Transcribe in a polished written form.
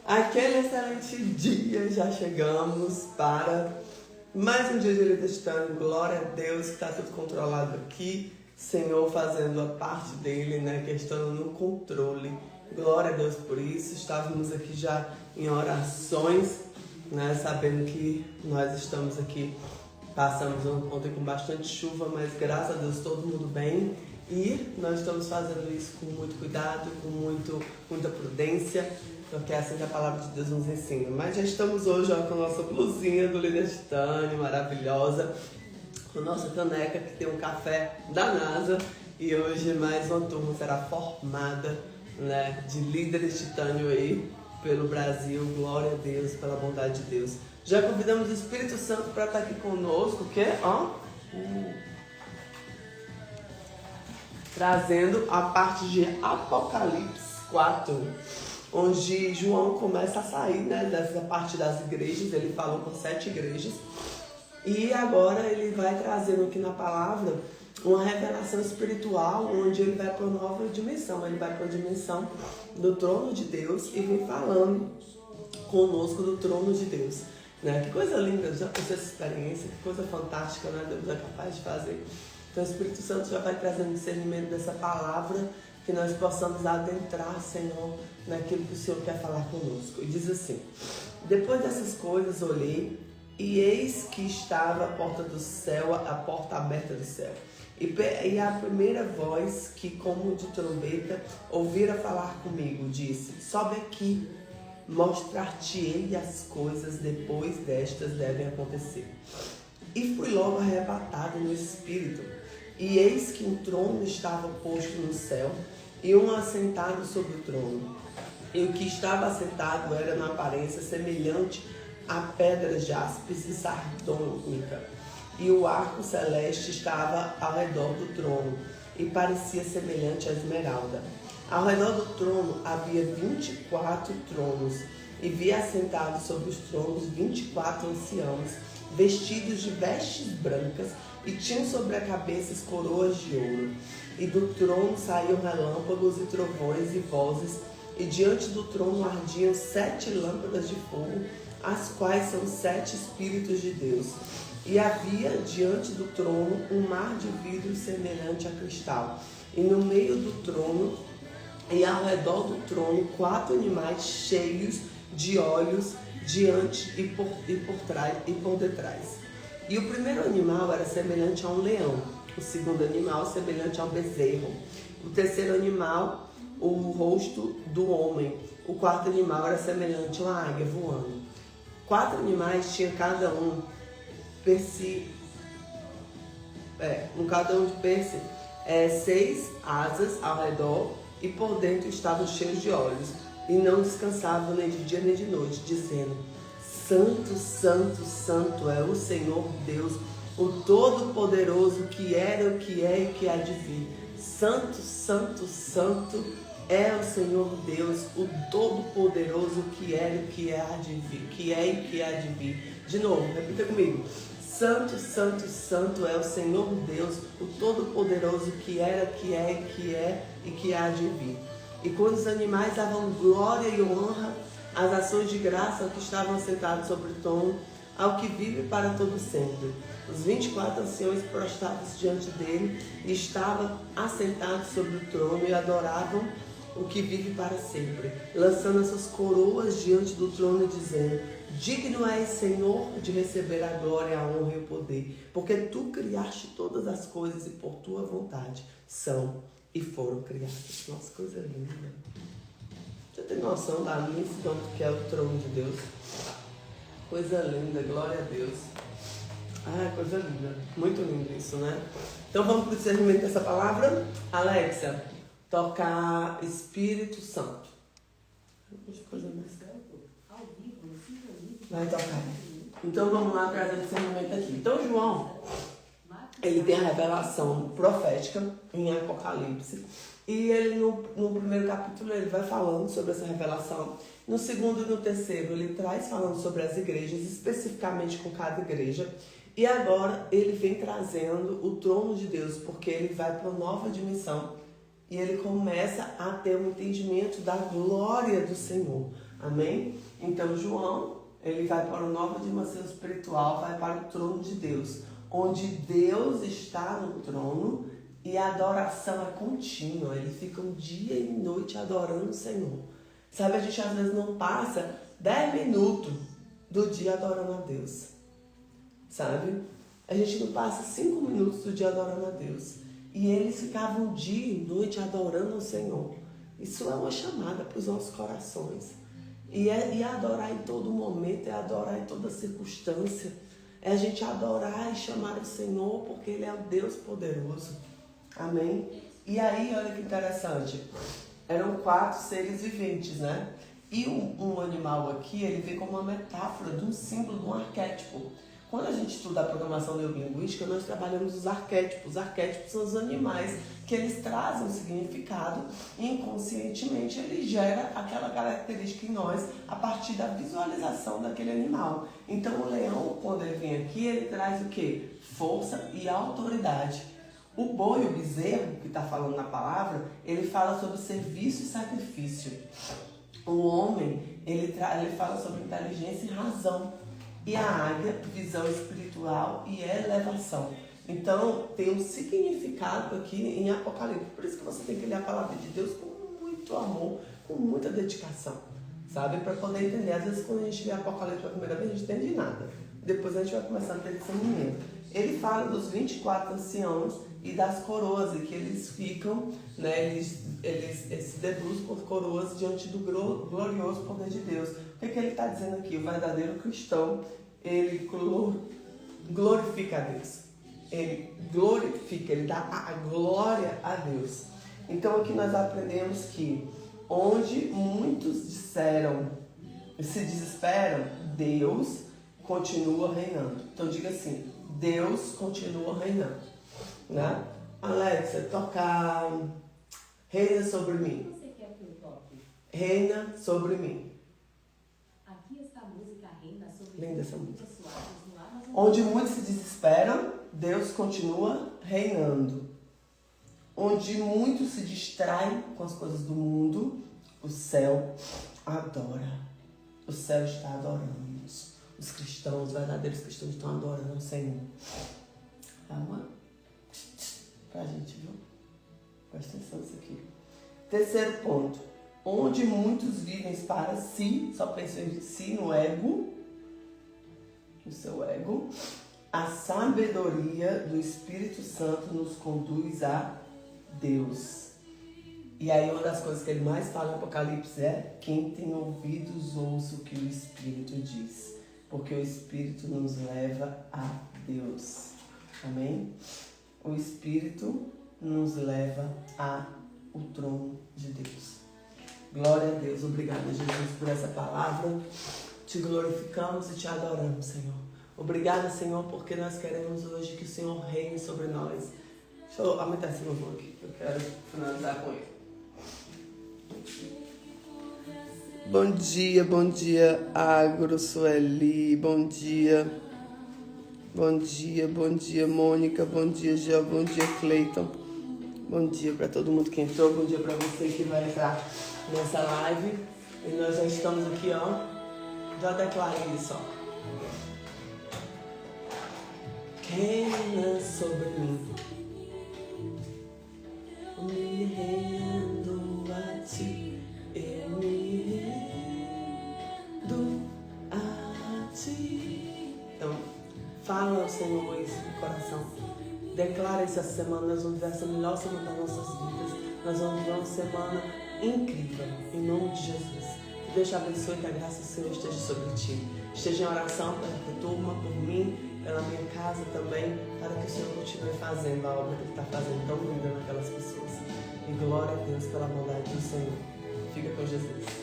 Aquele excelente dia, já chegamos para mais um dia de líder titânio. Glória a Deus que está tudo controlado aqui. Senhor fazendo a parte dele, né? Que estando no controle. Glória a Deus por isso. Estávamos aqui já em orações, né? Sabendo que nós estamos aqui, passamos ontem com bastante chuva, mas graças a Deus todo mundo bem. E nós estamos fazendo isso com muito cuidado, com muita prudência, porque é assim que a palavra de Deus nos ensina. Mas já estamos hoje com a nossa blusinha do líder titânio, maravilhosa, com a nossa caneca que tem um café da NASA. E hoje mais uma turma será formada, né, de líderes titânio aí pelo Brasil. Glória a Deus, pela bondade de Deus. Já convidamos o Espírito Santo para estar aqui conosco, que é, trazendo a parte de Apocalipse 4, onde João começa a sair, né, dessa parte das igrejas. Ele falou com 7 igrejas e agora ele vai trazendo aqui na palavra uma revelação espiritual, onde ele vai para uma nova dimensão. Ele vai para a dimensão do trono de Deus e vem falando conosco do trono de Deus, né? Que coisa linda, já pensei essa experiência, que coisa fantástica, né? Deus é capaz de fazer. Então o Espírito Santo já vai trazendo discernimento dessa palavra, que nós possamos adentrar, Senhor, naquilo que o Senhor quer falar conosco. E diz assim: depois dessas coisas olhei, e eis que estava a porta do céu, a porta aberta do céu. E a primeira voz, que como de trombeta, ouvira falar comigo, disse: sobe aqui, mostrar-te-ei as coisas depois destas devem acontecer. E fui logo arrebatado no espírito, e eis que um trono estava posto no céu, e um assentado sobre o trono. E o que estava assentado era na aparência semelhante a pedras jaspis e sardônica, e o arco celeste estava ao redor do trono, e parecia semelhante a esmeralda. Ao redor do trono havia 24 tronos, e vi assentados sobre os tronos 24 anciãos, vestidos de vestes brancas, e tinham sobre a cabeça coroas de ouro. E do trono saíam relâmpagos e trovões e vozes, e diante do trono ardiam 7 lâmpadas de fogo, as quais são 7 Espíritos de Deus. E havia diante do trono um mar de vidro semelhante a cristal, e no meio do trono e ao redor do trono 4 animais cheios de olhos diante e por trás e por detrás. E o primeiro animal era semelhante a um leão, o segundo animal semelhante a um bezerro, o terceiro animal o rosto do homem, o quarto animal era semelhante a uma águia voando. 4 animais tinham cada um de 6 asas ao redor, e por dentro estavam cheios de olhos, e não descansavam nem de dia nem de noite, dizendo: Santo, Santo, Santo é o Senhor Deus, o Todo-Poderoso, que era, o que é e que há de vir. Santo, Santo, Santo é o Senhor Deus, o Todo-Poderoso, que era, o que há de vir, que é e que há de vir. De novo, repita comigo. Santo, Santo, Santo é o Senhor Deus, o Todo-Poderoso, que era, que é e que há de vir. E quando os animais davam glória e honra, as ações de graça ao que estavam sentados sobre o trono, ao que vive para todo sempre. Os 24 anciões prostrados diante dele, e estavam assentados sobre o trono e adoravam o que vive para sempre, lançando as suas coroas diante do trono e dizendo: digno és, Senhor, de receber a glória, a honra e o poder, porque tu criaste todas as coisas e por tua vontade são e foram criadas. Nossa, coisa linda. Você tem noção da imensidão que é o trono de Deus? Coisa linda, glória a Deus. Coisa linda. Muito lindo isso, né? Então vamos para o discernimento dessa palavra. Alexa, tocar Espírito Santo. Coisa mais. Vai tocar. Então vamos lá trazer o discernimento aqui. Então João, ele tem a revelação profética em Apocalipse. E ele no primeiro capítulo ele vai falando sobre essa revelação. No segundo e no terceiro ele traz falando sobre as igrejas, especificamente com cada igreja. E agora ele vem trazendo o trono de Deus, porque ele vai para uma nova dimensão. e ele começa a ter um entendimento da glória do Senhor. Amém? Então João, ele vai para uma nova dimensão espiritual, vai para o trono de Deus, onde Deus está no trono e a adoração é contínua. Ele fica um dia e noite adorando o Senhor. Sabe, a gente às vezes não passa 10 minutos do dia adorando a Deus. Sabe? A gente não passa 5 minutos do dia adorando a Deus. E eles ficavam dia e noite adorando o Senhor. Isso é uma chamada para os nossos corações. E adorar em todo momento, é adorar em toda circunstância. É a gente adorar e chamar o Senhor, porque Ele é o Deus poderoso. Amém? E aí, olha que interessante. Eram 4 seres viventes, né? E um animal aqui, ele vem como uma metáfora de um símbolo, de um arquétipo. Quando a gente estuda a programação neurolinguística, nós trabalhamos os arquétipos. Os arquétipos são os animais que eles trazem um significado e inconscientemente ele gera aquela característica em nós a partir da visualização daquele animal. Então o leão, quando ele vem aqui, ele traz o quê? Força e autoridade. O boi, o bezerro, que está falando na palavra, ele fala sobre serviço e sacrifício. O homem, ele fala sobre inteligência e razão. E a águia, visão espiritual e elevação. Então, tem um significado aqui em Apocalipse. Por isso que você tem que ler a palavra de Deus com muito amor, com muita dedicação, sabe? Para poder entender. Às vezes, quando a gente lê Apocalipse pela primeira vez, a gente não entende nada. Depois a gente vai começar a ter discernimento. Ele fala dos 24 anciãos e das coroas, e que eles ficam, né? Eles se debruçam por coroas diante do glorioso poder de Deus. O que ele está dizendo aqui? O verdadeiro cristão, ele glorifica a Deus. Ele glorifica, ele dá a glória a Deus. Então aqui nós aprendemos que onde muitos disseram, se desesperam, Deus continua reinando. Então diga assim, Deus continua reinando, né? Alexa, toca Reina sobre mim. O que você quer que eu toque? Reina sobre mim. Aqui está a música Reina sobre Linda essa música. pessoais no Onde muitos se desesperam, Deus continua reinando. Onde muitos se distraem com as coisas do mundo, o céu adora. O céu está adorando. Os cristãos, os verdadeiros cristãos estão adorando o Senhor. Calma. Pra gente, viu? Presta atenção nisso aqui. Terceiro ponto. Onde muitos vivem para si, só pensam em si, no ego, no seu ego, a sabedoria do Espírito Santo nos conduz a Deus. E aí uma das coisas que ele mais fala no Apocalipse é: quem tem ouvidos ouça o que o Espírito diz. Porque o Espírito nos leva a Deus. Amém? O Espírito nos leva ao trono de Deus. Glória a Deus. Obrigada, Jesus, por essa palavra. Te glorificamos e te adoramos, Senhor. Obrigada, Senhor, porque nós queremos hoje que o Senhor reine sobre nós. Deixa eu aumentar esse louvor aqui, que eu quero finalizar com ele. Bom dia, Agro, Sueli, bom dia, Mônica, bom dia, Gel, bom dia, Cleiton, bom dia para todo mundo que entrou, bom dia para você que vai entrar nessa live, e nós já estamos aqui, ó, já declarei isso, ó. Reina sobre mim, me rendo a ti, eu me rendo a ti. Então, fala ao Senhor isso no coração. Declara essa semana, nós vamos viver essa melhor semana das nossas vidas. Nós vamos viver uma semana incrível, em nome de Jesus. Que Deus te abençoe, que a graça do Senhor esteja sobre ti. Esteja em oração pela tua turma, por mim, pela minha casa também, para que o Senhor continue fazendo a obra que Ele está fazendo tão linda naquelas pessoas. E glória a Deus pela bondade do Senhor. Fica com Jesus.